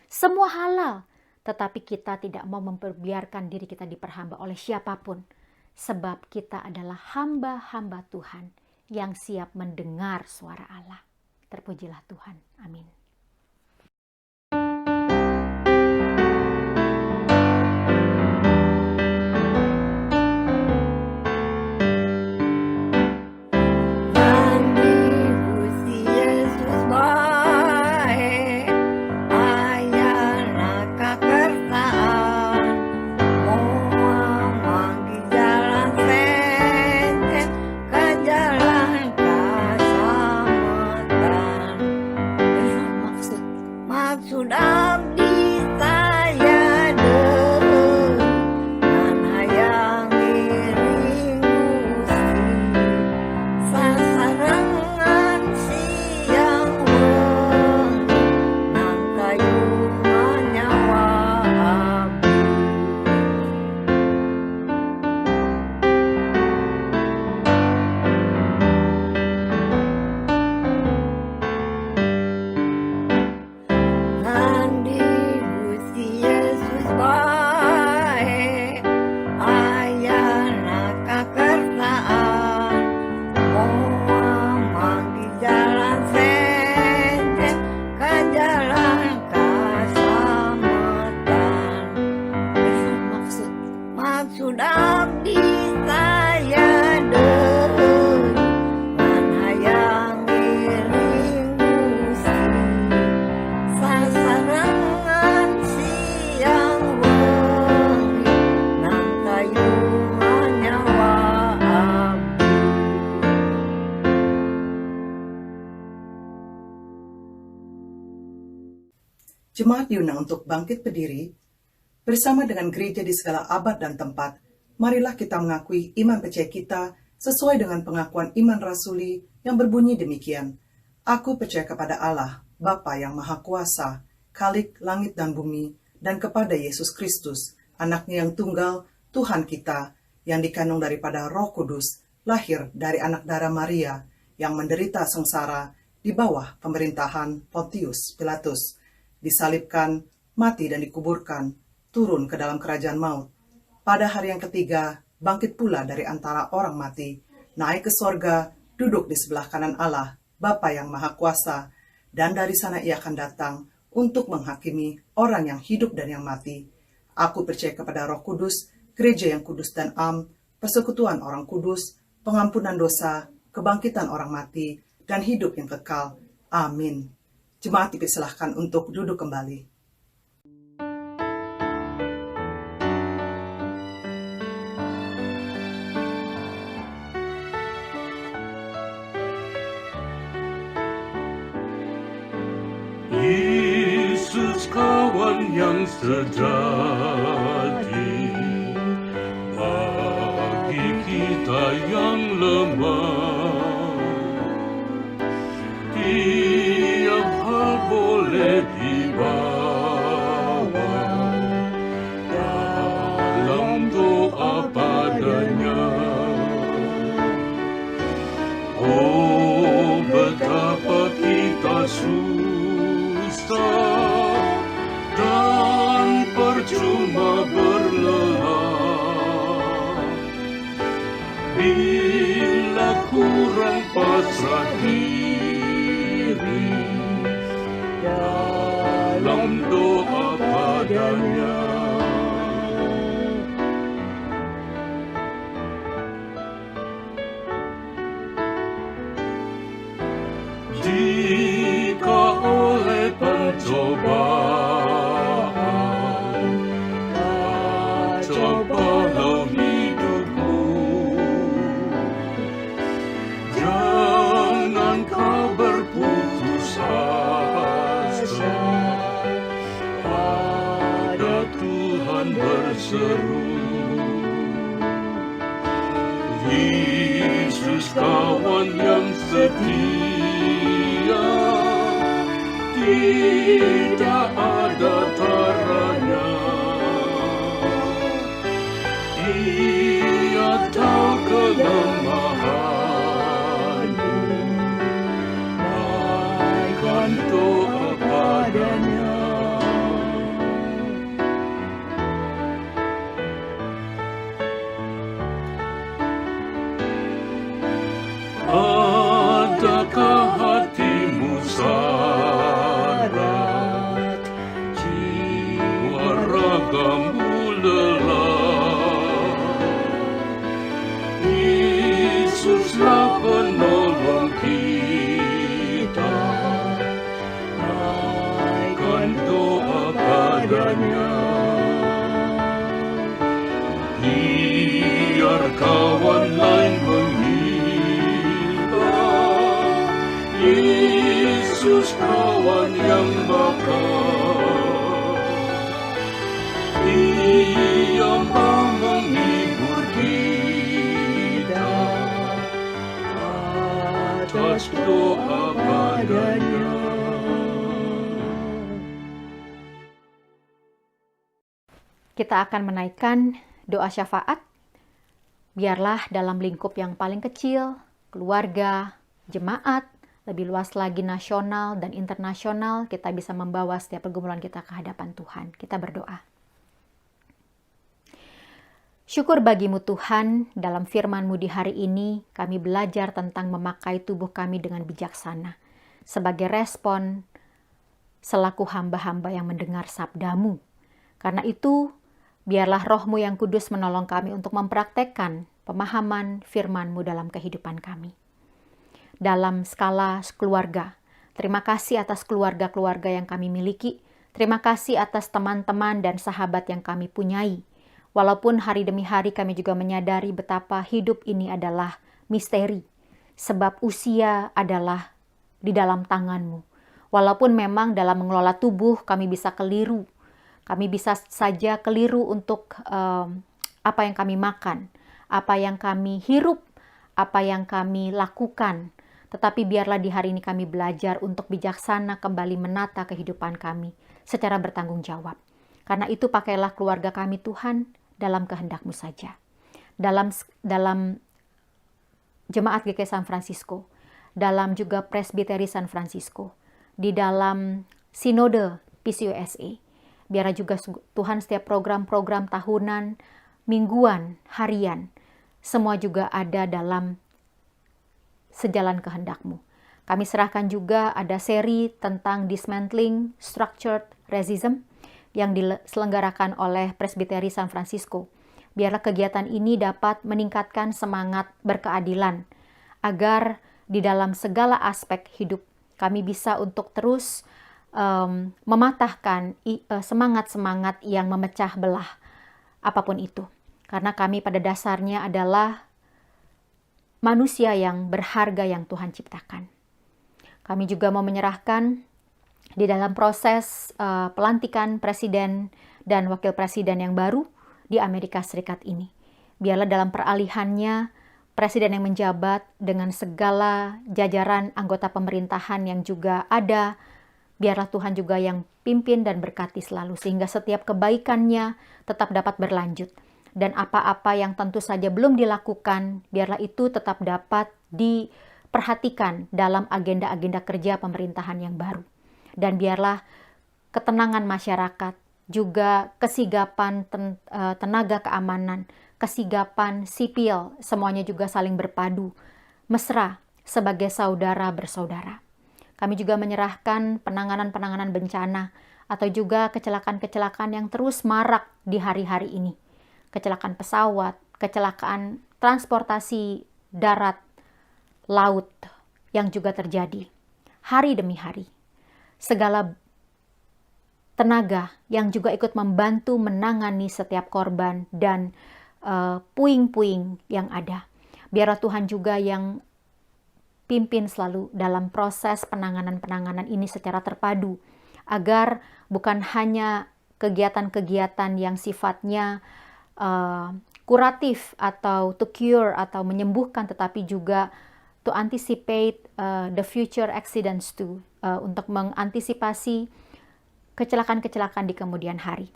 [SPEAKER 3] Semua halal, tetapi kita tidak mau memperbiarkan diri kita diperhamba oleh siapapun. Sebab kita adalah hamba-hamba Tuhan yang siap mendengar suara Allah. Terpujilah Tuhan. Amin.
[SPEAKER 6] jemaat diundang untuk bangkit berdiri, bersama dengan gereja di segala abad dan tempat, marilah kita mengakui iman percaya kita sesuai dengan pengakuan iman rasuli yang berbunyi demikian. Aku percaya kepada Allah, Bapa yang Maha Kuasa, Khalik langit dan bumi, dan kepada Yesus Kristus, anaknya yang tunggal, Tuhan kita, yang dikandung daripada Roh Kudus, lahir dari anak darah Maria, yang menderita sengsara di bawah pemerintahan Pontius Pilatus, disalibkan, mati dan dikuburkan, turun ke dalam kerajaan maut. Pada hari yang ketiga, bangkit pula dari antara orang mati, naik ke sorga, duduk di sebelah kanan Allah, Bapa yang Maha Kuasa, dan dari sana ia akan datang untuk menghakimi orang yang hidup dan yang mati. Aku percaya kepada Roh Kudus, gereja yang kudus dan am, persekutuan orang kudus, pengampunan dosa, kebangkitan orang mati, dan hidup yang kekal. Amin. Jemaat dipersilahkan untuk duduk kembali.
[SPEAKER 7] Yesus kawan yang sejati, bagi kita yang lemah, tiap hal boleh dibawa dalam doa padanya. Oh, betapa kita susah dan percuma berlelah bila kurang pasrah diri dalam doa padanya. Jika oleh pencobaan kacau balau hidupmu, jangan kau berputus asa, pada Tuhan berseru. Yesus kawan yang setia, tidak ada taranya. Ia tahu kelemahanmu, naikkan doa padanya. Adakah hatimu syarat, jiwa ragamu lelah? Yesuslah penolong kita, naikkan doa padanya. Biar kawan lain Yesus kawan yang bakal, Ia mau menghibur kita atas doa padanya.
[SPEAKER 3] Kita akan menaikkan doa syafaat. Biarlah dalam lingkup yang paling kecil, keluarga, jemaat, lebih luas lagi nasional dan internasional, kita bisa membawa setiap pergumulan kita ke hadapan Tuhan. Kita berdoa. Syukur bagimu Tuhan, dalam firman-Mu di hari ini, kami belajar tentang memakai tubuh kami dengan bijaksana, sebagai respon selaku hamba-hamba yang mendengar sabda-Mu. Karena itu, biarlah Roh-Mu yang kudus menolong kami untuk mempraktekkan pemahaman firman-Mu dalam kehidupan kami. Dalam skala keluarga, terima kasih atas keluarga-keluarga yang kami miliki. Terima kasih atas teman-teman dan sahabat yang kami punyai. Walaupun hari demi hari kami juga menyadari betapa hidup ini adalah misteri. Sebab usia adalah di dalam tangan-Mu. Walaupun memang dalam mengelola tubuh kami bisa keliru. Kami bisa saja keliru untuk apa yang kami makan, apa yang kami hirup, apa yang kami lakukan. Tetapi biarlah di hari ini kami belajar untuk bijaksana kembali menata kehidupan kami secara bertanggung jawab. Karena itu pakailah keluarga kami Tuhan dalam kehendak-Mu saja. Dalam Jemaat GKI San Francisco, dalam juga Presbiteri San Francisco, di dalam Sinode PCUSA. Biarlah juga Tuhan setiap program-program tahunan, mingguan, harian, semua juga ada dalam sejalan kehendak-Mu. Kami serahkan juga ada seri tentang Dismantling Structured Racism yang diselenggarakan oleh Presbiteri San Francisco. Biarlah kegiatan ini dapat meningkatkan semangat berkeadilan, agar di dalam segala aspek hidup kami bisa untuk terus mematahkan semangat-semangat yang memecah belah apapun itu. Karena kami pada dasarnya adalah manusia yang berharga yang Tuhan ciptakan. Kami juga mau menyerahkan di dalam proses pelantikan presiden dan wakil presiden yang baru di Amerika Serikat ini. Biarlah dalam peralihannya presiden yang menjabat dengan segala jajaran anggota pemerintahan yang juga ada, biarlah Tuhan juga yang pimpin dan berkati selalu, sehingga setiap kebaikannya tetap dapat berlanjut. Dan apa-apa yang tentu saja belum dilakukan, biarlah itu tetap dapat diperhatikan dalam agenda-agenda kerja pemerintahan yang baru. Dan biarlah ketenangan masyarakat, juga kesigapan tenaga keamanan, kesigapan sipil, semuanya juga saling berpadu, mesra sebagai saudara bersaudara. Kami juga menyerahkan penanganan-penanganan bencana atau juga kecelakaan-kecelakaan yang terus marak di hari-hari ini. Kecelakaan pesawat, kecelakaan transportasi darat, laut yang juga terjadi hari demi hari. Segala tenaga yang juga ikut membantu menangani setiap korban dan puing-puing yang ada. Biarlah Tuhan juga yang pimpin selalu dalam proses penanganan-penanganan ini secara terpadu, agar bukan hanya kegiatan-kegiatan yang sifatnya kuratif atau to cure atau menyembuhkan, tetapi juga to anticipate the future accidents too, untuk mengantisipasi kecelakaan-kecelakaan di kemudian hari.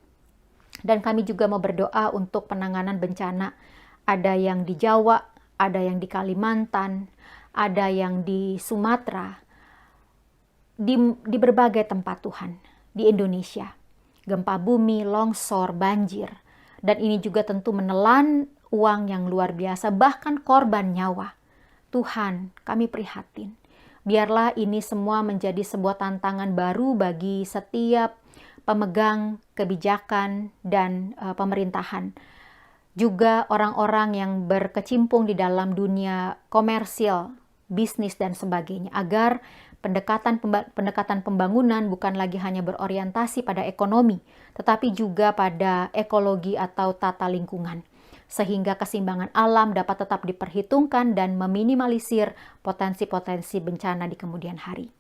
[SPEAKER 3] Dan kami juga mau berdoa untuk penanganan bencana. Ada yang di Jawa, ada yang di Kalimantan, ada yang di Sumatera, di berbagai tempat Tuhan, di Indonesia. Gempa bumi, longsor, banjir. Dan ini juga tentu menelan uang yang luar biasa, bahkan korban nyawa. Tuhan, kami prihatin. Biarlah ini semua menjadi sebuah tantangan baru bagi setiap pemegang kebijakan dan pemerintahan. Juga orang-orang yang berkecimpung di dalam dunia komersil, bisnis dan sebagainya, agar pendekatan pembangunan bukan lagi hanya berorientasi pada ekonomi, tetapi juga pada ekologi atau tata lingkungan, sehingga keseimbangan alam dapat tetap diperhitungkan dan meminimalisir potensi-potensi bencana di kemudian hari.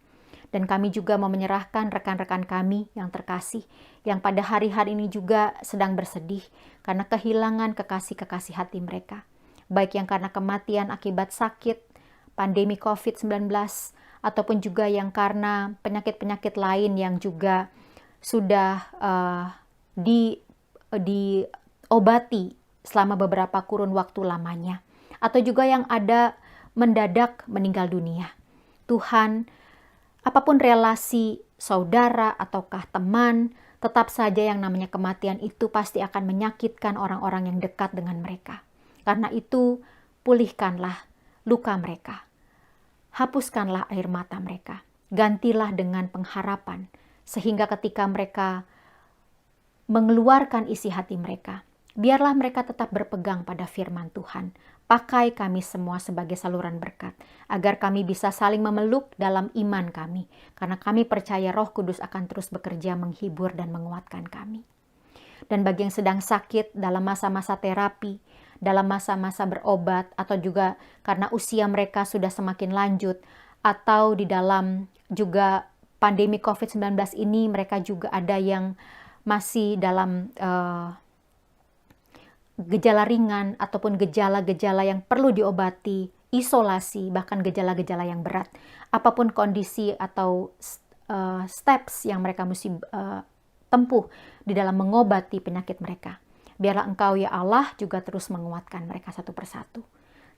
[SPEAKER 3] Dan kami juga mau menyerahkan rekan-rekan kami yang terkasih, yang pada hari-hari ini juga sedang bersedih karena kehilangan kekasih-kekasih hati mereka, baik yang karena kematian akibat sakit, pandemi COVID-19, ataupun juga yang karena penyakit-penyakit lain yang juga sudah diobati selama beberapa kurun waktu lamanya, atau juga yang ada mendadak meninggal dunia. Tuhan, apapun relasi saudara ataukah teman, tetap saja yang namanya kematian itu pasti akan menyakitkan orang-orang yang dekat dengan mereka. Karena itu, pulihkanlah luka mereka. Hapuskanlah air mata mereka. Gantilah dengan pengharapan, sehingga ketika mereka mengeluarkan isi hati mereka, biarlah mereka tetap berpegang pada firman Tuhan. Pakai kami semua sebagai saluran berkat, agar kami bisa saling memeluk dalam iman kami, karena kami percaya Roh Kudus akan terus bekerja menghibur dan menguatkan kami. Dan bagi yang sedang sakit dalam masa-masa terapi, dalam masa-masa berobat, atau juga karena usia mereka sudah semakin lanjut, atau di dalam juga pandemi COVID-19 ini mereka juga ada yang masih dalam gejala ringan ataupun gejala-gejala yang perlu diobati, isolasi, bahkan gejala-gejala yang berat. Apapun kondisi atau steps yang mereka mesti tempuh di dalam mengobati penyakit mereka. Biarlah Engkau ya Allah juga terus menguatkan mereka satu persatu.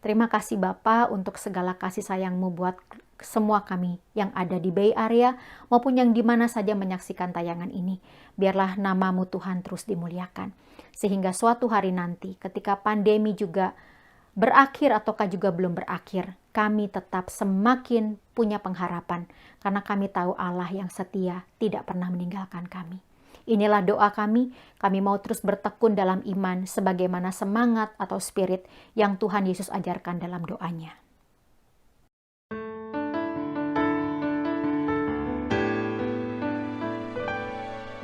[SPEAKER 3] Terima kasih Bapa untuk segala kasih sayang-Mu buat semua kami yang ada di Bay Area maupun yang di mana saja menyaksikan tayangan ini. Biarlah nama-Mu Tuhan terus dimuliakan. Sehingga suatu hari nanti ketika pandemi juga berakhir ataukah juga belum berakhir, kami tetap semakin punya pengharapan karena kami tahu Allah yang setia tidak pernah meninggalkan kami. Inilah doa kami mau terus bertekun dalam iman sebagaimana semangat atau spirit yang Tuhan Yesus ajarkan dalam doanya.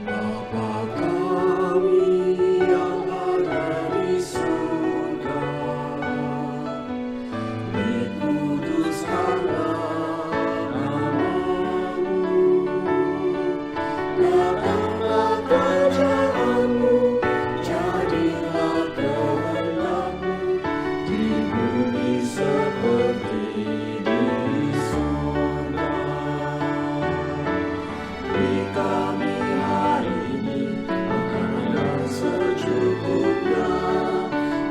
[SPEAKER 7] Bapa kami yang ada di surga, dikuduskanlah nama-Mu, datanglah kerajaan-Mu, jadilah kehendak-Mu di bumi seperti di surga. Beri kami hari ini makanan yang secukupnya,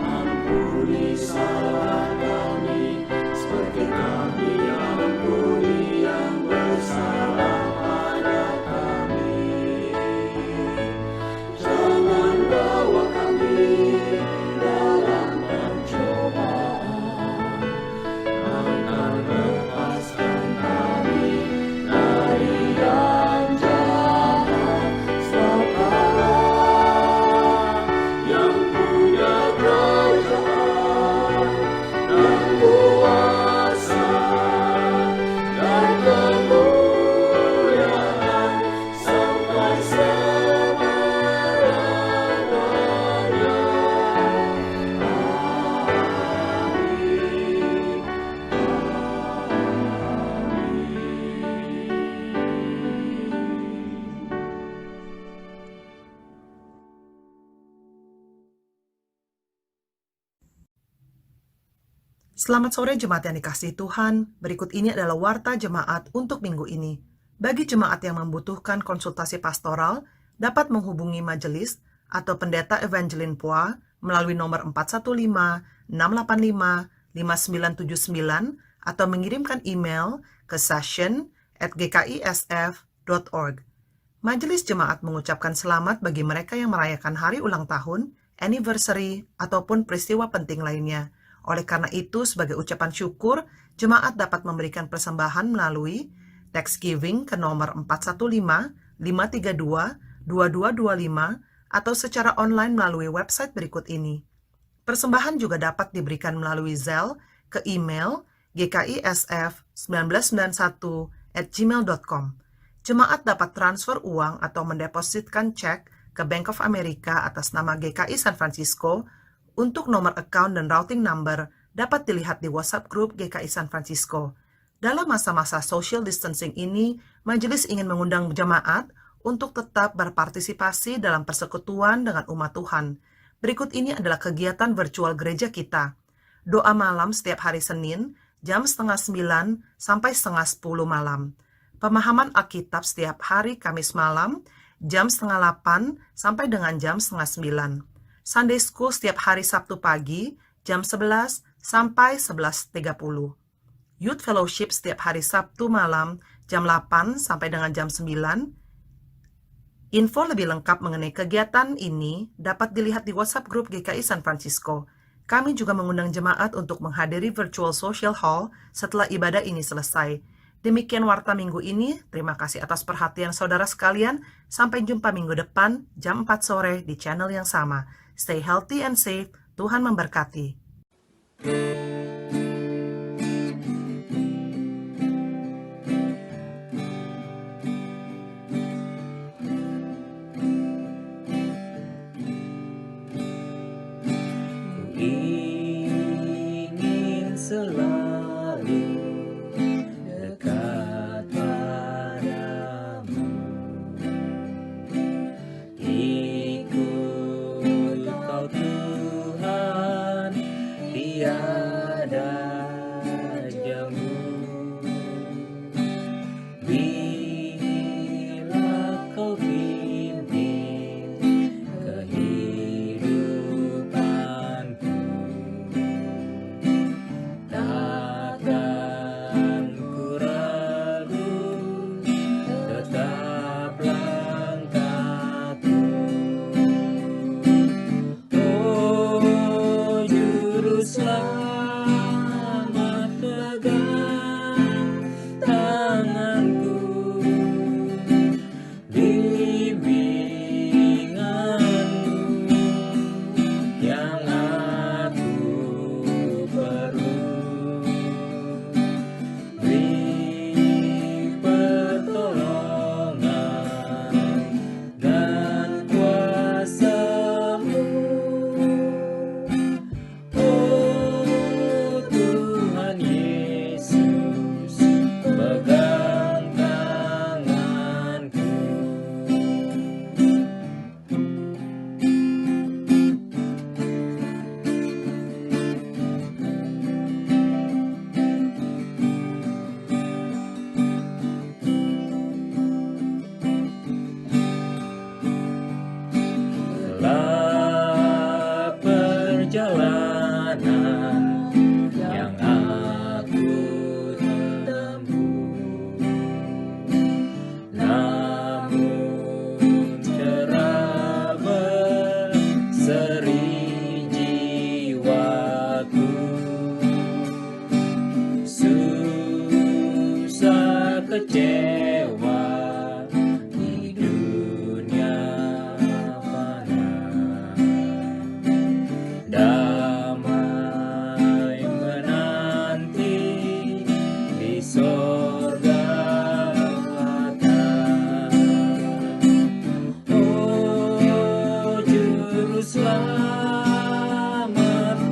[SPEAKER 7] ampuni salah kami seperti kami ampuni yang bersalah pada kami. Jangan bawa kami dalam pencobaan, melainkan lepaskan kami dari yang jahat. Sebab Allah yang punya kerajaan dan kuasa dan kemuliaan sampai selama-lamanya.
[SPEAKER 6] Selamat sore jemaat yang dikasihi Tuhan. Berikut ini adalah warta jemaat untuk minggu ini. Bagi jemaat yang membutuhkan konsultasi pastoral, dapat menghubungi majelis atau pendeta Evangeline Poa melalui nomor 415-685-5979 atau mengirimkan email ke session@gkisf.org. Majelis jemaat mengucapkan selamat bagi mereka yang merayakan hari ulang tahun, anniversary, ataupun peristiwa penting lainnya. Oleh karena itu, sebagai ucapan syukur, jemaat dapat memberikan persembahan melalui Thanksgiving ke nomor 415-532-2225 atau secara online melalui website berikut ini. Persembahan juga dapat diberikan melalui Zelle ke email gkisf1991@gmail.com. Jemaat dapat transfer uang atau mendepositkan cek ke Bank of America atas nama GKI San Francisco. Untuk nomor account dan routing number dapat dilihat di WhatsApp grup GKI San Francisco. Dalam masa-masa social distancing ini, majelis ingin mengundang jemaat untuk tetap berpartisipasi dalam persekutuan dengan umat Tuhan. Berikut ini adalah kegiatan virtual gereja kita. Doa malam setiap hari Senin, jam 8:30 sampai 9:30 malam. Pemahaman Alkitab setiap hari Kamis malam, jam 8:30 sampai dengan jam 8:30. Sunday School setiap hari Sabtu pagi, jam 11 sampai 11:30. Youth Fellowship setiap hari Sabtu malam, jam 8 sampai dengan jam 9. Info lebih lengkap mengenai kegiatan ini dapat dilihat di WhatsApp grup GKI San Francisco. Kami juga mengundang jemaat untuk menghadiri virtual social hall setelah ibadah ini selesai. Demikian warta minggu ini. Terima kasih atas perhatian saudara sekalian. Sampai jumpa minggu depan, jam 4 sore di channel yang sama. Stay healthy and safe. Tuhan memberkati.
[SPEAKER 8] Ingin selalu dekat pada
[SPEAKER 7] kecewa di dunia fana. Damai menanti di sorga Bapa. Oh Juru Selamat,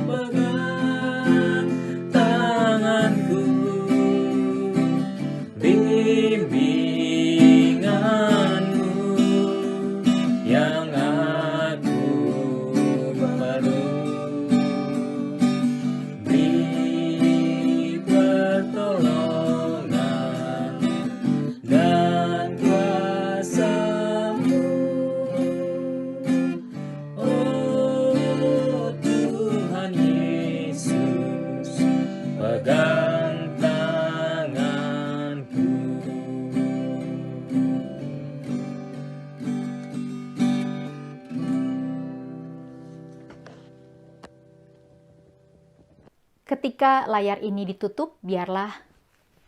[SPEAKER 7] pegang tanganku, bimbinganmu yang aku perlu. Beri pertolongan dan kuasa-Mu. Oh Tuhan Yesus, pegang tanganku.
[SPEAKER 3] Ketika layar ini ditutup, biarlah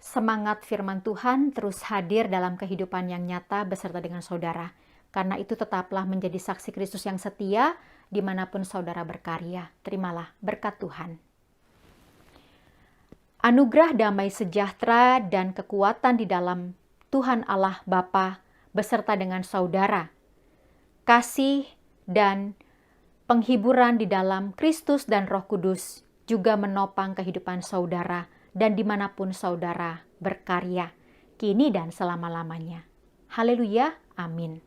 [SPEAKER 3] semangat firman Tuhan terus hadir dalam kehidupan yang nyata beserta dengan saudara. Karena itu tetaplah menjadi saksi Kristus yang setia dimanapun saudara berkarya. Terimalah berkat Tuhan. Anugerah damai sejahtera dan kekuatan di dalam Tuhan Allah Bapa beserta dengan saudara. Kasih dan penghiburan di dalam Kristus dan Roh Kudus juga menopang kehidupan saudara dan dimanapun saudara berkarya, kini dan selama-lamanya. Haleluya, amin.